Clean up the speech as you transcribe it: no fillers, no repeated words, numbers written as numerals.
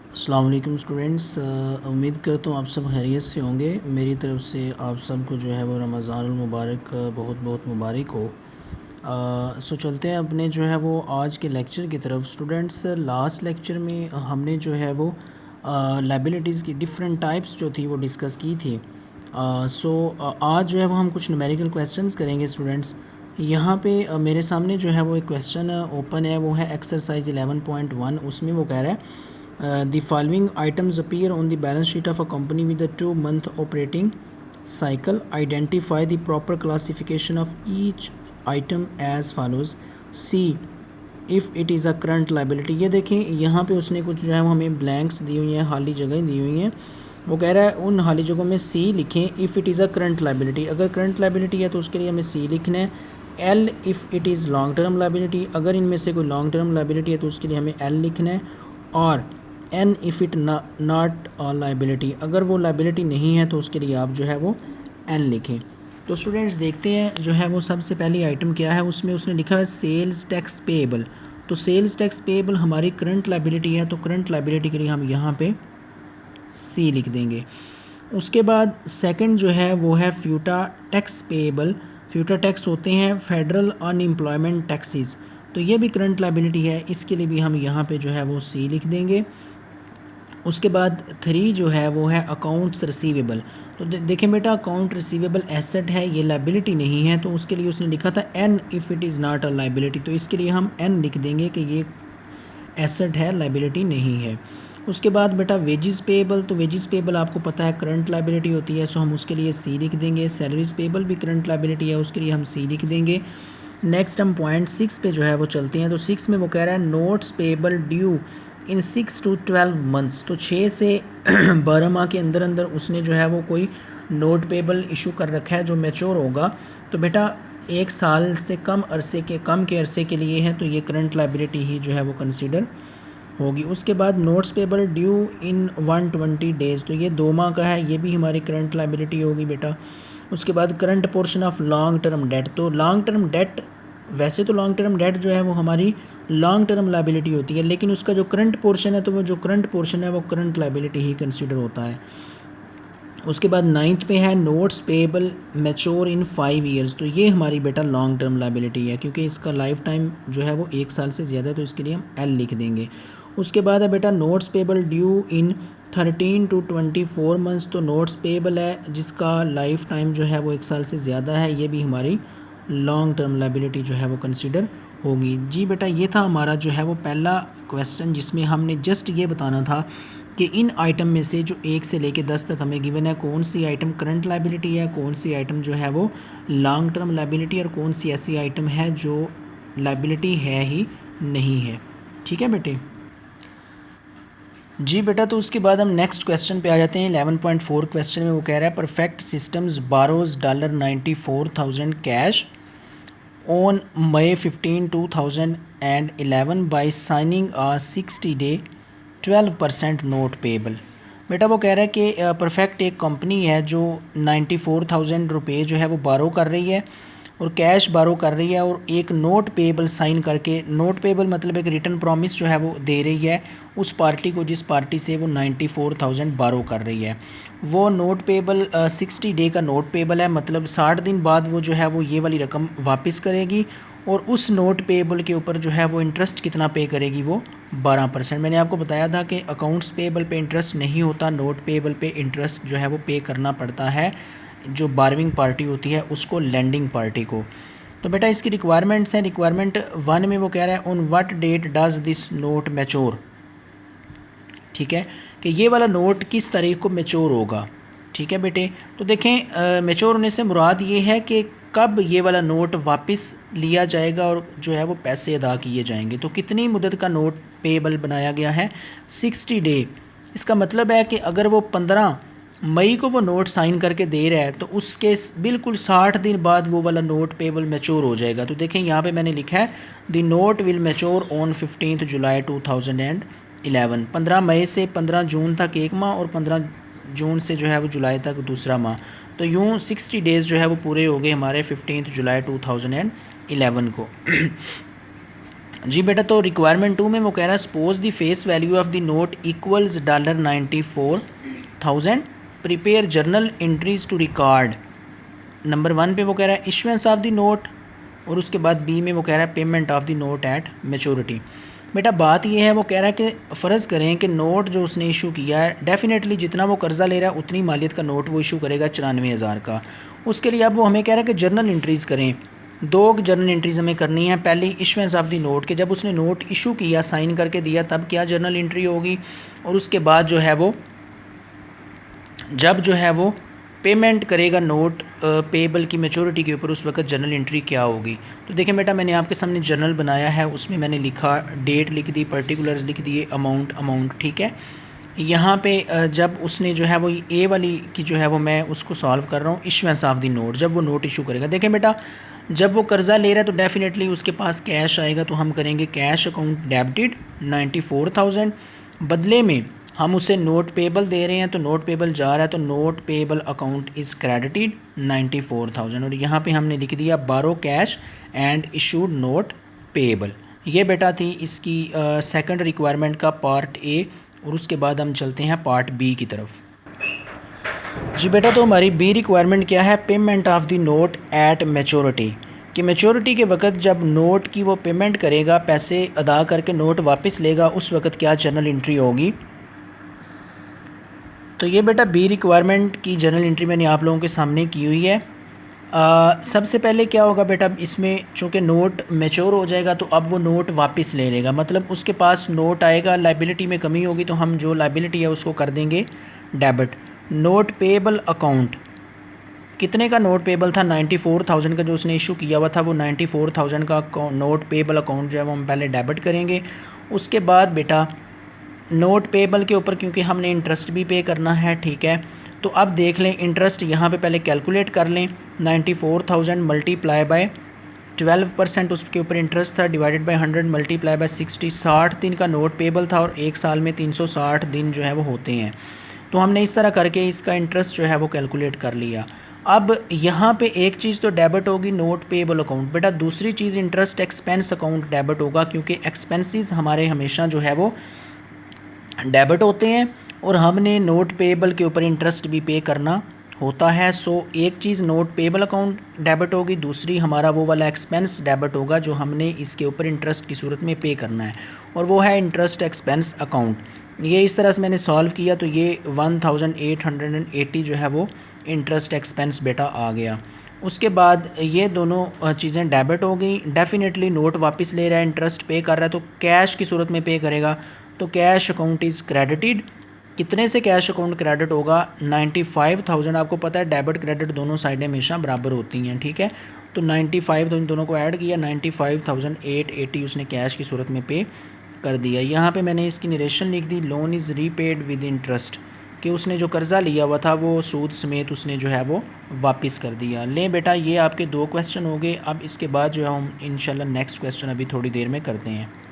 अस्सलाम वालेकुम स्टूडेंट्स। उम्मीद करता हूँ आप सब खैरियत से होंगे। मेरी तरफ़ से आप सबको जो है वो रमज़ानुल मुबारक बहुत बहुत मुबारक हो। सो चलते हैं अपने जो है वो आज के लेक्चर की तरफ। स्टूडेंट्स, लास्ट लेक्चर में हमने जो है वो लायबिलिटीज़ की डिफरेंट टाइप्स जो थी वो डिस्कस की थी। आज जो है वो हम कुछ न्यूमेरिकल क्वेश्चंस करेंगे स्टूडेंट्स। यहाँ पे मेरे सामने जो है वो एक क्वेश्चन ओपन है, वो है एक्सरसाइज 11.1। उसमें वो कह रहा है the following items appear on the balance sheet of a company with a 2-month operating cycle. Identify the proper classification of each item as follows. C, if it is a current liability। ये देखें यहाँ पे उसने कुछ जो है वो हमें ब्लैंक्स दी हुई हैं, खाली जगह दी हुई हैं। वो कह रहा है उन खाली जगहों में सी लिखें if it is a current liability. अगर करंट लाइबिलिटी है तो उसके लिए हमें सी लिखना है। L, if it is long term liability. अगर इनमें से कोई लॉन्ग टर्म लाइबिलिटी है तो उसके लिए हमें एल लिखना है। और N, if it not liability. अगर वो लाइबिलिटी नहीं है तो उसके लिए आप जो है वो एन लिखें। तो स्टूडेंट्स देखते हैं जो है वो सबसे पहली आइटम क्या है। उसमें उसने लिखा है सेल्स टैक्स पेएबल। तो सेल्स टैक्स पेएबल हमारी करंट लाइबिलिटी है, तो करंट लाइबिलिटी के लिए हम यहाँ पे सी लिख देंगे। उसके बाद सेकंड जो है वो है फ्यूटा टैक्स पेएबल। फ्यूटा टैक्स होते हैं फेडरल अनएम्प्लॉयमेंट टैक्सेस, तो ये भी करंट लाइबिलिटी है, इसके लिए भी हम यहाँ पे जो है वो सी लिख देंगे। उसके बाद थ्री जो है वो है अकाउंट्स रिसीवेबल। तो देखें बेटा, अकाउंट रिसीवेबल एसेट है, ये लाइबिलिटी नहीं है, तो उसके लिए उसने लिखा था N, if it is not a liability. तो इसके लिए हम एन लिख देंगे कि ये एसेट है, लाइबिलिटी नहीं है। उसके बाद बेटा वेजेस पेएबल। तो वेजेस पेएबल आपको पता है करंट लाइबिलिटी होती है, सो हम उसके लिए सी लिख देंगे। सैलरीज पेएबल भी करंट लाइबिलिटी है, उसके लिए हम सी लिख देंगे। नेक्स्ट हम पॉइंट 6 पे जो है वो चलते हैं। तो 6 में वो कह रहा है notes payable due in 6 to 12 months. तो 6 से 12 माह के अंदर अंदर उसने जो है वो कोई नोट पेएबल इशू कर रखा है जो मैच्योर होगा। तो बेटा 1 साल से कम के अरसे के लिए है, तो ये करंट लाइबिलिटी ही जो है वो कंसिडर होगी। उसके बाद नोट्स पेएबल ड्यू इन 120 डेज़। तो ये 2 माह का है, ये भी हमारी करंट लाइबिलिटी होगी बेटा। उसके बाद current portion of long term debt. तो लॉन्ग टर्म डेट, वैसे तो लॉन्ग टर्म डेट जो है वो हमारी लॉन्ग टर्म लाइबिलिटी होती है, लेकिन उसका जो करंट पोर्शन है, तो वो जो करंट पोर्शन है वो करंट लाइबिलिटी ही कंसिडर होता है। उसके बाद 9th पे है notes payable mature in 5 years. तो ये हमारी बेटा लॉन्ग टर्म लाइबिलिटी है, क्योंकि इसका लाइफ टाइम जो है वो 1 साल से ज़्यादा है, तो इसके लिए हम एल लिख देंगे। उसके बाद है बेटा notes payable due in 13 to 24 months. तो नोट्स पेएबल है जिसका लाइफ टाइम जो है वो 1 साल से ज़्यादा है, ये भी हमारी लॉन्ग टर्म लाइबिलिटी जो है वो कंसिडर होगी। जी बेटा, ये था हमारा जो है वो पहला क्वेश्चन, जिसमें हमने जस्ट ये बताना था कि इन आइटम में से जो 1 से लेके 10 तक हमें गिवन है, कौन सी आइटम करंट लाइबिलिटी है, कौन सी आइटम जो है वो लॉन्ग टर्म लाइबिलिटी, और कौन सी ऐसी आइटम है जो लाइबिलिटी है ही नहीं है। ठीक है बेटे। जी बेटा, तो उसके बाद हम नेक्स्ट क्वेश्चन पे आ जाते हैं। 11.4 क्वेश्चन में वो कह रहा है perfect systems borrows $94,000 cash on May 15, 2011 by signing a 60-day 12% note payable. बेटा वो कह रहा है कि परफेक्ट एक कंपनी है जो 94,000 रुपये जो है वो बारो कर रही है और कैश बारो कर रही है, और एक नोट पेएबल साइन करके, नोट पेएबल मतलब एक रिटर्न प्रॉमिस जो है वो दे रही है उस पार्टी को जिस पार्टी से वो 94,000 बारो कर रही है। वो नोट पेएबल 60 डे का नोट पेएबल है, मतलब 60 दिन बाद वो जो है वो ये वाली रकम वापस करेगी, और उस नोट पेएबल के ऊपर जो है वो इंटरेस्ट कितना पे करेगी, वो 12%। मैंने आपको बताया था कि अकाउंट्स पेएबल पे इंटरेस्ट नहीं होता, नोट पेएबल पे इंटरेस्ट जो है वो पे करना पड़ता है जो बारविंग पार्टी होती है उसको, लैंडिंग पार्टी को। तो बेटा इसकी रिक्वायरमेंट्स हैं। रिक्वायरमेंट 1 में वो कह रहा है on what date does this note mature. ठीक है, कि ये वाला नोट किस तारीख को मैच्योर होगा। ठीक है बेटे, तो देखें मैच्योर होने से मुराद ये है कि कब ये वाला नोट वापस लिया जाएगा और जो है वो पैसे अदा किए जाएंगे। तो कितनी मुद्दत का नोट पेएबल बनाया गया है, 60 डे। इसका मतलब है कि अगर वो 15 मई को वो नोट साइन करके दे रहा है, तो उसके बिल्कुल 60 दिन बाद वो वाला नोट पेएबल मैच्योर हो जाएगा। तो देखें यहाँ पे मैंने लिखा है the note will mature on 15 जुलाई 2011। 15 मई से 15 जून तक एक माह, और 15 जून से जो है वो जुलाई तक दूसरा माह। तो यूँ 60 डेज़ जो है वो पूरे हो गए हमारे 15 जुलाई 2011 को। जी बेटा, तो रिक्वायरमेंट 2 में वो कह रहा है suppose the face value of the note equals $94,000, prepare journal entries to record. Number 1 पे वो कह रहा है इशुएंस ऑफ द नोट, और उसके बाद बी में वो कह रहा है payment of the note at maturity. बेटा बात ये है, वो कह रहा है कि फ़र्ज़ करें कि नोट जो उसने इशू किया है, डेफिनेटली जितना वो कर्ज़ा ले रहा है उतनी मालियत का नोट वो इशू करेगा 94,000 का। उसके लिए अब वो हमें कह रहा है कि जर्नल एंट्रीज़ करें। दो जर्नल एंट्रीज़ हमें करनी है। पहली इशुएंस ऑफ द नोट के जब उसने नोट इशू किया, साइन करके दिया, तब क्या जर्नल एंट्री होगी, और उसके बाद जो है वो जब जो है वो पेमेंट करेगा नोट पेबल की मैच्योरिटी के ऊपर, उस वक्त जर्नल एंट्री क्या होगी। तो देखें बेटा, मैंने आपके सामने जर्नल बनाया है, उसमें मैंने लिखा, डेट लिख दी, पर्टिकुलर्स लिख दिए, अमाउंट ठीक है। यहाँ पे जब उसने जो है वो ए वाली की जो है वो मैं उसको सॉल्व कर रहा हूँ, इशुएंस ऑफ द नोट, जब वो नोट इशू करेगा। देखें बेटा, जब वो कर्ज़ा ले रहा है तो डेफिनेटली उसके पास कैश आएगा, तो हम करेंगे कैश अकाउंट डेबिटेड 94,000। बदले में हम उसे नोट पेबल दे रहे हैं, तो नोट पेबल जा रहा है, तो note payable account is credited 94,000, और यहाँ पे हमने लिख दिया बारो cash and issued note payable. ये बेटा थी इसकी सेकंड रिक्वायरमेंट का पार्ट ए, और उसके बाद हम चलते हैं पार्ट बी की तरफ। जी बेटा, तो हमारी बी रिक्वायरमेंट क्या है, payment of the note at maturity, कि मैच्योरिटी के वक्त जब नोट की वो पेमेंट करेगा, पैसे अदा करके नोट वापस लेगा, उस वक्त क्या जर्नल एंट्री होगी। तो ये बेटा बी रिक्वायरमेंट की जर्नल एंट्री मैंने आप लोगों के सामने की हुई है। सबसे पहले क्या होगा बेटा, इसमें चूँकि नोट मैच्योर हो जाएगा तो अब वो नोट वापस ले लेगा, मतलब उसके पास नोट आएगा, लाइबिलिटी में कमी होगी तो हम जो लाइबिलिटी है उसको कर देंगे डेबिट। नोट पेबल अकाउंट, कितने का नोट पेबल था, 94,000 का जो उसने इशू किया हुआ था, वो 94,000 का नोट पेबल अकाउंट जो है वो हम पहले डेबिट करेंगे। उसके बाद बेटा नोट पेबल के ऊपर क्योंकि हमने इंटरेस्ट भी पे करना है, ठीक है, तो अब देख लें इंटरेस्ट यहाँ पे पहले कैलकुलेट कर लें। 94,000 मल्टीप्लाई बाय 12% उसके ऊपर इंटरेस्ट था, डिवाइडेड बाय 100 मल्टीप्लाई बाय 60, 60 दिन का नोट पेबल था, और एक साल में 360 दिन जो है वो होते हैं। तो हमने इस तरह करके इसका इंटरेस्ट जो है वो कैलकुलेट कर लिया। अब यहाँ पे एक चीज़ तो डेबिट होगी नोट पेबल अकाउंट, बेटा दूसरी चीज़ इंटरेस्ट एक्सपेंस अकाउंट डेबिट होगा, क्योंकि एक्सपेंसेस हमारे हमेशा जो है वो डेबिट होते हैं, और हमने नोट पेबल के ऊपर इंटरेस्ट भी पे करना होता है। सो एक चीज़ नोट पेबल अकाउंट डेबिट होगी, दूसरी हमारा वो वाला एक्सपेंस डेबिट होगा जो हमने इसके ऊपर इंटरेस्ट की सूरत में पे करना है, और वो है इंटरेस्ट एक्सपेंस अकाउंट। ये इस तरह से मैंने सॉल्व किया, तो ये 1880 जो है वो इंटरेस्ट एक्सपेंस बेटा आ गया। उसके बाद ये दोनों चीज़ें डेबिट हो गई, डेफिनेटली नोट वापस ले रहा है, इंटरेस्ट पे कर रहा है, तो कैश की सूरत में पे करेगा, तो कैश अकाउंट इज़ क्रेडिटेड। कितने से कैश अकाउंट क्रेडिट होगा, 95,000। आपको पता है डेबिट क्रेडिट दोनों साइडें हमेशा बराबर होती हैं, ठीक है, तो 95 तो इन दोनों को ऐड किया, 95,880 उसने कैश की सूरत में पे कर दिया। यहाँ पे मैंने इसकी नरेशन लिख दी, loan is repaid with interest, कि उसने जो कर्ज़ा लिया हुआ था वो सूद समेत उसने जो है वो वापस कर दिया। लें बेटा, ये आपके 2 क्वेश्चन हो गए। अब इसके बाद जो है हम इंशाल्लाह नेक्स्ट क्वेश्चन अभी थोड़ी देर में करते हैं।